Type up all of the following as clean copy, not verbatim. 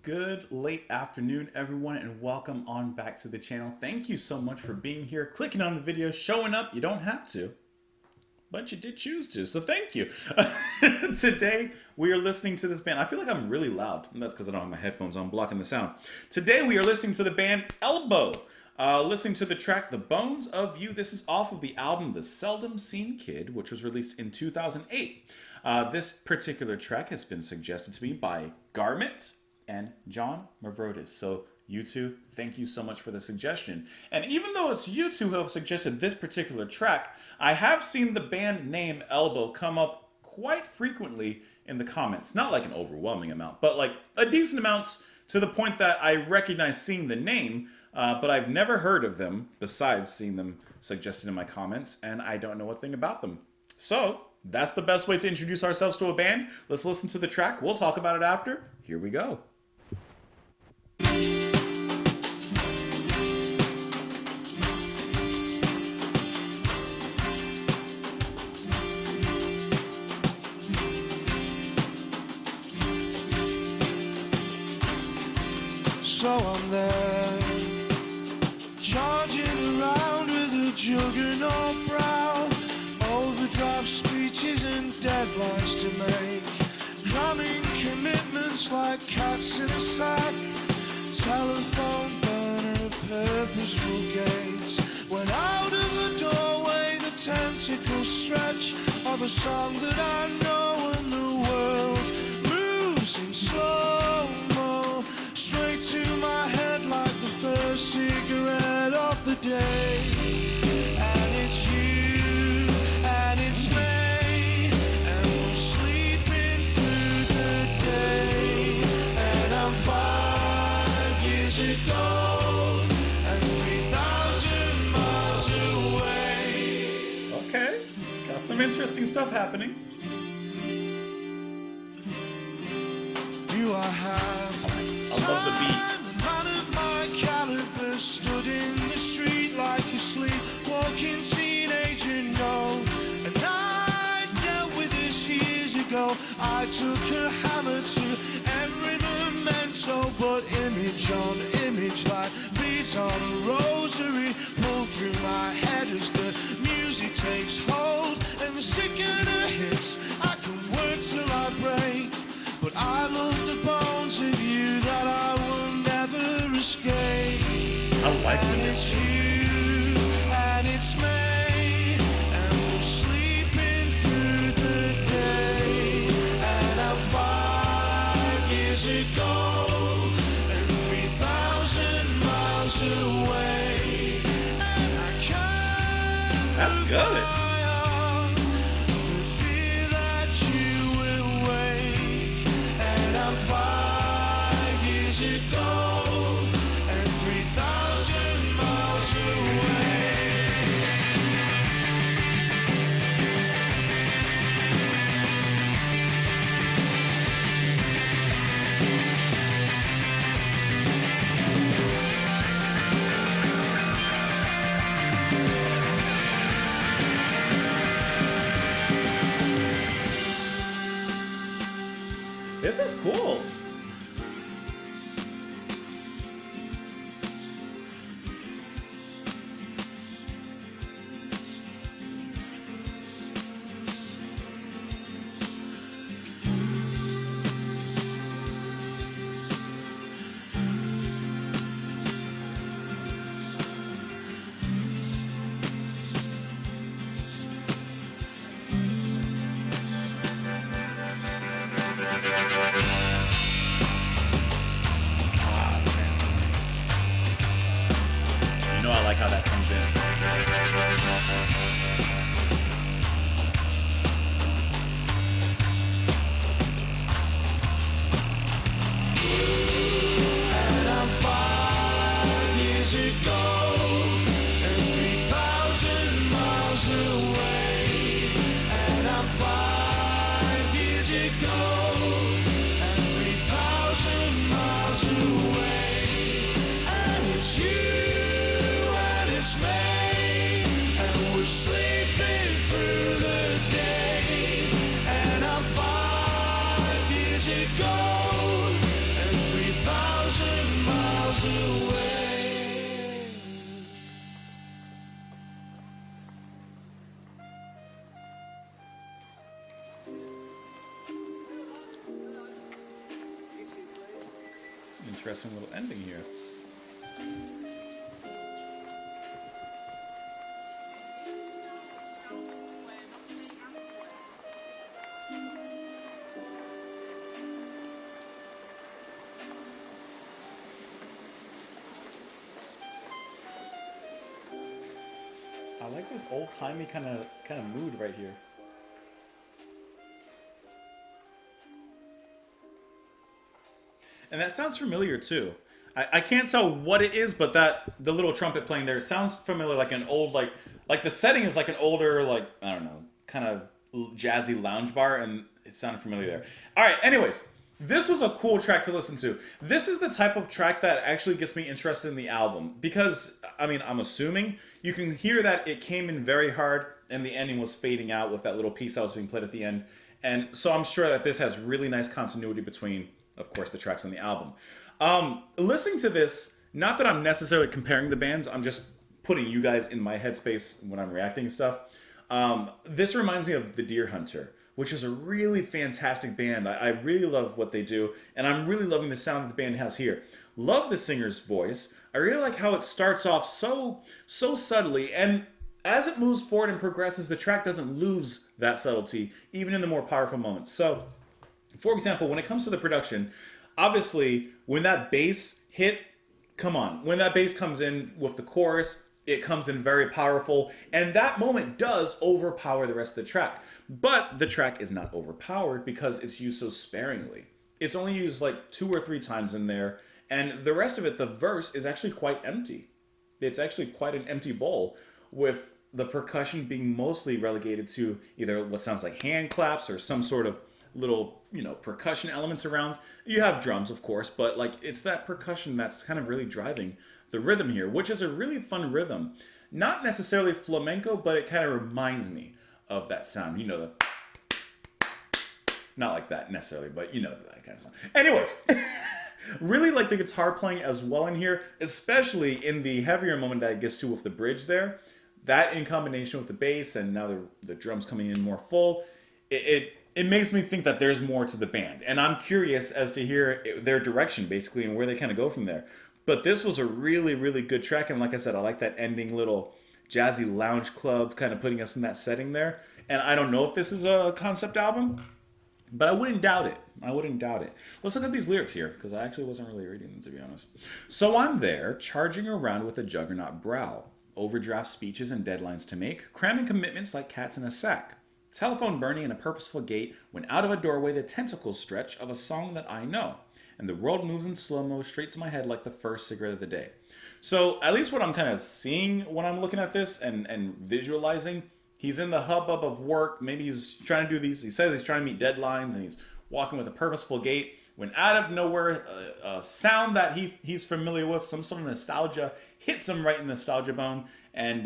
Good late afternoon, everyone, and welcome on back to the channel. Thank you so much for being here, clicking on the video, showing up. You don't have to, but you did choose to, so thank you. Today, we are listening to this band. I feel like I'm really loud, and that's because I don't have my headphones on, blocking the sound. Today, we are listening to the band Elbow. Listening to the track The Bones of You. This is off of the album The Seldom Seen Kid, which was released in 2008. This particular track has been suggested to me by Garment and John Mavrodis. So you two, thank you so much for the suggestion. And even though it's you two who have suggested this particular track, I have seen the band name Elbow come up quite frequently in the comments. Not like an overwhelming amount, but like a decent amount, to the point that I recognize seeing the name, but I've never heard of them besides seeing them suggested in my comments, and I don't know a thing about them. So that's the best way to introduce ourselves to a band. Let's listen to the track. We'll talk about it after. Here we go. So I'm there, charging around with a juggernaut brow, overdrive speeches and deadlines to make, cramming commitments like cats in a sack, telephone burner, a purposeful gate. When out of the doorway the tentacles stretch of a song that I know, and the world moves in slow-mo, straight to my head like the first cigarette of the day. And it's you, and it's me, and we're sleeping through the day. And I'm 5 years ago, and 3,000 miles away. Okay, got some interesting stuff happening. Do I have I love the beat. a man of my caliber stood in the street like a sleepwalking teenager? No, and I dealt with this years ago. I took a hammer to every memento, but image on image like beads on a rosary pull through my head as the music takes hold, and the sickener hits. I can work till I break, but I love the bones of you that I will never escape. I like when And this it's shit. you, and it's me, and we're sleeping through the day. And I'm 5 years ago, and 3,000 miles away. And I can't That's move good. my arm for fear that you will wake. And I'm 5 years ago, and 3,000 miles away. This is cool. You know I like how that comes in. And I'm 5 years ago, and 3,000 miles away. And I'm 5 years ago, and 3,000 miles away. And it's you, and it's me, and we're sleeping through the day. interesting little ending here. I like this old-timey kind of mood right here. And that sounds familiar too. I can't tell what it is, but the little trumpet playing there sounds familiar, like an old like the setting is like an older, like, I don't know, kind of jazzy lounge bar, and it sounded familiar there. All right, anyways, this was a cool track to listen to. This is the type of track that actually gets me interested in the album because, I mean, I'm assuming you can hear that it came in very hard and the ending was fading out with that little piece that was being played at the end. And so I'm sure that this has really nice continuity between, of course, the tracks on the album. Listening to this, not that I'm necessarily comparing the bands, I'm just putting you guys in my headspace when I'm reacting and stuff. This reminds me of The Deer Hunter, which is a really fantastic band. I really love what they do, and I'm really loving the sound that the band has here. Love the singer's voice. I really like how it starts off so subtly, and as it moves forward and progresses, the track doesn't lose that subtlety, even in the more powerful moments. So, for example, when it comes to the production, obviously, when that bass hit, come on, when that bass comes in with the chorus, it comes in very powerful, and that moment does overpower the rest of the track. But the track is not overpowered because it's used so sparingly. It's only used like 2 or 3 times in there, and the rest of it, the verse, is actually quite empty. It's actually quite an empty bowl, with the percussion being mostly relegated to either what sounds like hand claps or some sort of little, percussion elements around. You have drums, of course, but like it's that percussion that's kind of really driving the rhythm here, which is a really fun rhythm. Not necessarily flamenco, but it kind of reminds me of that sound. The not like that necessarily, but that kind of sound. Anyways, really like the guitar playing as well in here, especially in the heavier moment that it gets to with the bridge there. That in combination with the bass and now the drums coming in more full, it makes me think that there's more to the band. And I'm curious as to hear their direction, basically, and where they kind of go from there. But this was a really, really good track. And like I said, I like that ending little jazzy lounge club kind of putting us in that setting there. And I don't know if this is a concept album, but I wouldn't doubt it. Let's look at these lyrics here, because I actually wasn't really reading them, to be honest. So I'm there, charging around with a juggernaut brow. Overdraft speeches and deadlines to make, cramming commitments like cats in a sack. Telephone burning in a purposeful gait, when out of a doorway the tentacles stretch of a song that I know. And the world moves in slow-mo straight to my head like the first cigarette of the day. So at least what I'm kind of seeing when I'm looking at this and visualizing, he's in the hubbub of work. Maybe he's trying to do these. He says he's trying to meet deadlines and he's walking with a purposeful gait. When out of nowhere, a sound that he's familiar with, some sort of nostalgia, hits him right in the nostalgia bone and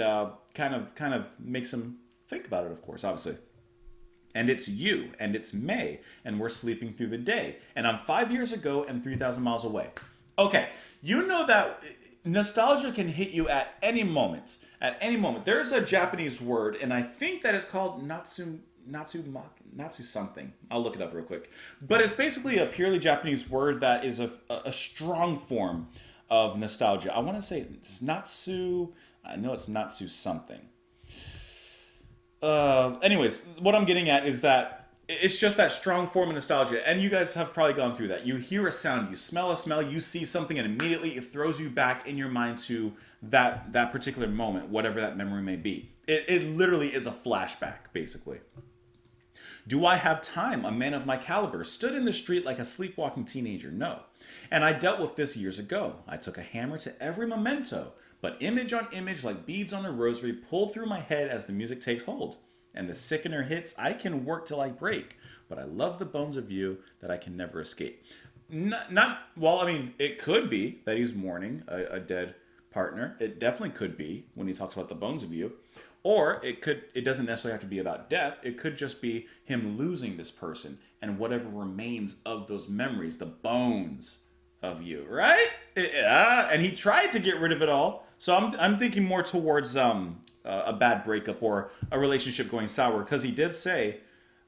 kind of makes him think about it, of course, obviously. And it's you, and it's May, and we're sleeping through the day. And I'm 5 years ago and 3,000 miles away. Okay, you know that nostalgia can hit you at any moment. At any moment. There's a Japanese word, and I think that it's called natsu something. I'll look it up real quick. But it's basically a purely Japanese word that is a strong form of nostalgia. I want to say it's natsu. I know it's natsu something. Anyways, what I'm getting at is that it's just that strong form of nostalgia, and you guys have probably gone through that. You hear a sound, you smell a smell, you see something, and immediately it throws you back in your mind to that particular moment, whatever that memory may be. It literally is a flashback, basically. Do I have time? A man of my caliber stood in the street like a sleepwalking teenager. No. And I dealt with this years ago. I took a hammer to every memento, but image on image like beads on a rosary pulled through my head as the music takes hold. And the sickener hits, I can work till I break, but I love the bones of you that I can never escape. It could be that he's mourning a dead partner. It definitely could be when he talks about the bones of you. Or it doesn't necessarily have to be about death. It could just be him losing this person and whatever remains of those memories, the bones of you, right? And he tried to get rid of it all. So I'm thinking more towards a bad breakup or a relationship going sour, because he did say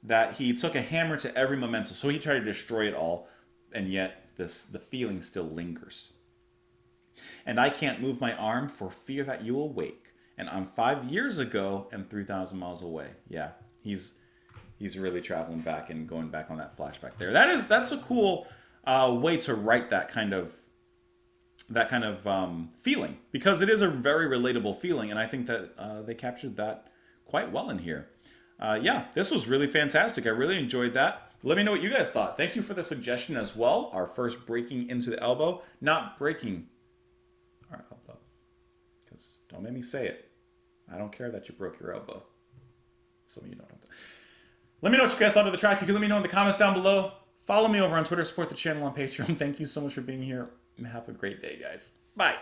that he took a hammer to every memento. So he tried to destroy it all, and yet the feeling still lingers. And I can't move my arm for fear that you will wake. And I'm 5 years ago and 3,000 miles away. Yeah, he's really traveling back and going back on that flashback there. That's a cool way to write that kind of feeling, because it is a very relatable feeling, and I think that they captured that quite well in here. Yeah, this was really fantastic. I really enjoyed that. Let me know what you guys thought. Thank you for the suggestion as well. Our first breaking into the elbow, not breaking our elbow, because don't make me say it. I don't care that you broke your elbow. Some of you don't. Let me know what you guys thought of the track. You can let me know in the comments down below. Follow me over on Twitter. Support the channel on Patreon. Thank you so much for being here. And have a great day, guys. Bye.